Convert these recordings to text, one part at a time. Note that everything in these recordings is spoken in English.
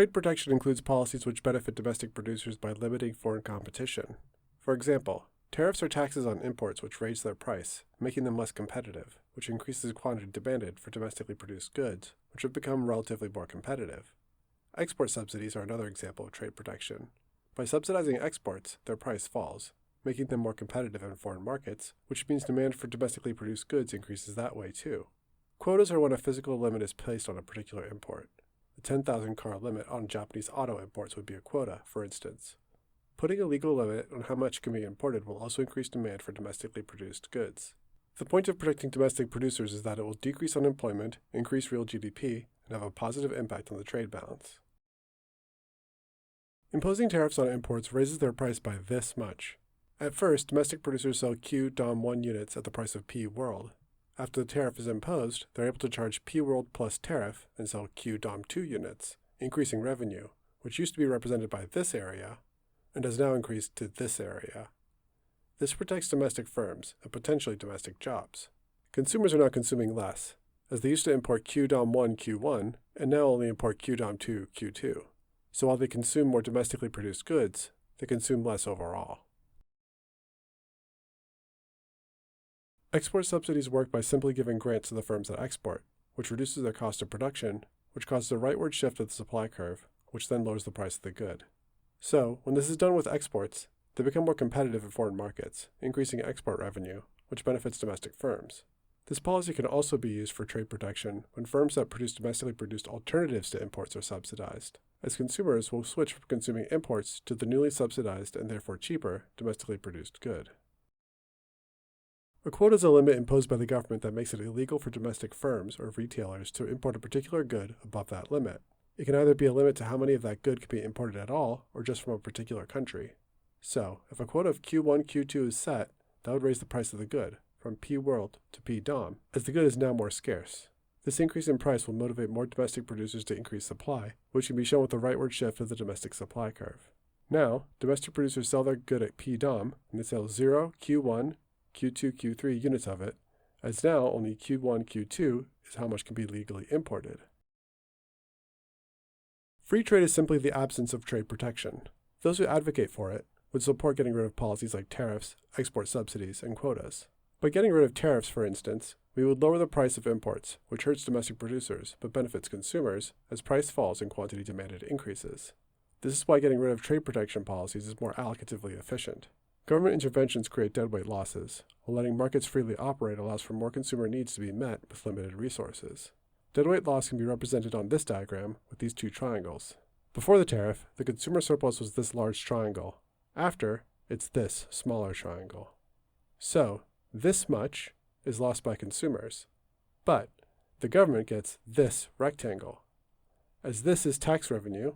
Trade protection includes policies which benefit domestic producers by limiting foreign competition. For example, tariffs are taxes on imports which raise their price, making them less competitive, which increases quantity demanded for domestically produced goods, which have become relatively more competitive. Export subsidies are another example of trade protection. By subsidizing exports, their price falls, making them more competitive in foreign markets, which means demand for domestically produced goods increases that way too. Quotas are when a physical limit is placed on a particular import. The 10,000 car limit on Japanese auto imports would be a quota, for instance. Putting a legal limit on how much can be imported will also increase demand for domestically produced goods. The point of protecting domestic producers is that it will decrease unemployment, increase real GDP, and have a positive impact on the trade balance. Imposing tariffs on imports raises their price by this much. At first, domestic producers sell Q-DOM1 units at the price of P-World. After the tariff is imposed, they're able to charge P-World plus tariff and sell Q-DOM2 units, increasing revenue, which used to be represented by this area, and has now increased to this area. This protects domestic firms and potentially domestic jobs. Consumers are now consuming less, as they used to import Q-DOM1 Q1 and now only import Q-DOM2 Q2. So while they consume more domestically produced goods, they consume less overall. Export subsidies work by simply giving grants to the firms that export, which reduces their cost of production, which causes a rightward shift of the supply curve, which then lowers the price of the good. So, when this is done with exports, they become more competitive in foreign markets, increasing export revenue, which benefits domestic firms. This policy can also be used for trade protection when firms that produce domestically produced alternatives to imports are subsidized, as consumers will switch from consuming imports to the newly subsidized and therefore cheaper domestically produced good. A quota is a limit imposed by the government that makes it illegal for domestic firms or retailers to import a particular good above that limit. It can either be a limit to how many of that good can be imported at all, or just from a particular country. So, if a quota of Q1, Q2 is set, that would raise the price of the good, from P-World to P-DOM, as the good is now more scarce. This increase in price will motivate more domestic producers to increase supply, which can be shown with the rightward shift of the domestic supply curve. Now, domestic producers sell their good at P-DOM, and they sell 0, Q1, Q2, Q3 units of it, as now only Q1, Q2 is how much can be legally imported. Free trade is simply the absence of trade protection. Those who advocate for it would support getting rid of policies like tariffs, export subsidies, and quotas. By getting rid of tariffs, for instance, we would lower the price of imports, which hurts domestic producers but benefits consumers as price falls and quantity demanded increases. This is why getting rid of trade protection policies is more allocatively efficient. Government interventions create deadweight losses, while letting markets freely operate allows for more consumer needs to be met with limited resources. Deadweight loss can be represented on this diagram with these two triangles. Before the tariff, the consumer surplus was this large triangle. After, it's this smaller triangle. So, this much is lost by consumers, but the government gets this rectangle. As this is tax revenue,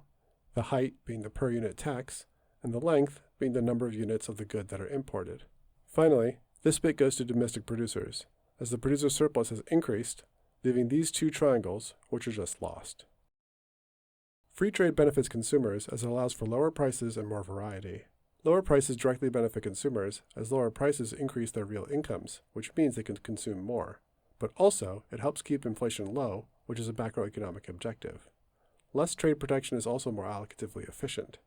the height being the per unit tax, and the length being the number of units of the good that are imported. Finally, this bit goes to domestic producers, as the producer surplus has increased, leaving these two triangles, which are just lost. Free trade benefits consumers as it allows for lower prices and more variety. Lower prices directly benefit consumers, as lower prices increase their real incomes, which means they can consume more. But also, it helps keep inflation low, which is a macroeconomic objective. Less trade protection is also more allocatively efficient.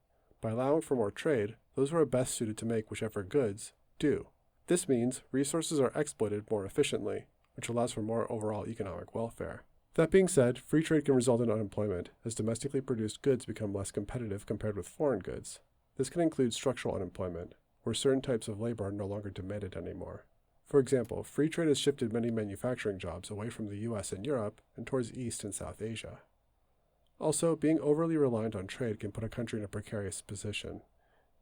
By allowing for more trade, those who are best suited to make whichever goods do. This means resources are exploited more efficiently, which allows for more overall economic welfare. That being said, free trade can result in unemployment, as domestically produced goods become less competitive compared with foreign goods. This can include structural unemployment, where certain types of labor are no longer demanded anymore. For example, free trade has shifted many manufacturing jobs away from the US and Europe and towards East and South Asia. Also, being overly reliant on trade can put a country in a precarious position.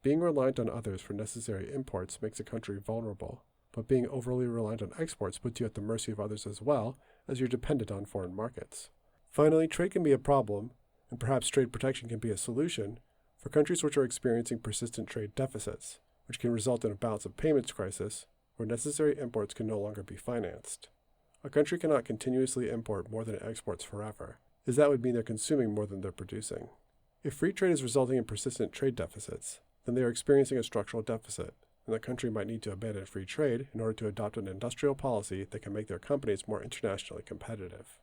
Being reliant on others for necessary imports makes a country vulnerable, but being overly reliant on exports puts you at the mercy of others as well, as you're dependent on foreign markets. Finally, trade can be a problem, and perhaps trade protection can be a solution, for countries which are experiencing persistent trade deficits, which can result in a balance of payments crisis, where necessary imports can no longer be financed. A country cannot continuously import more than it exports forever, as that would mean they're consuming more than they're producing. If free trade is resulting in persistent trade deficits, then they are experiencing a structural deficit, and the country might need to abandon free trade in order to adopt an industrial policy that can make their companies more internationally competitive.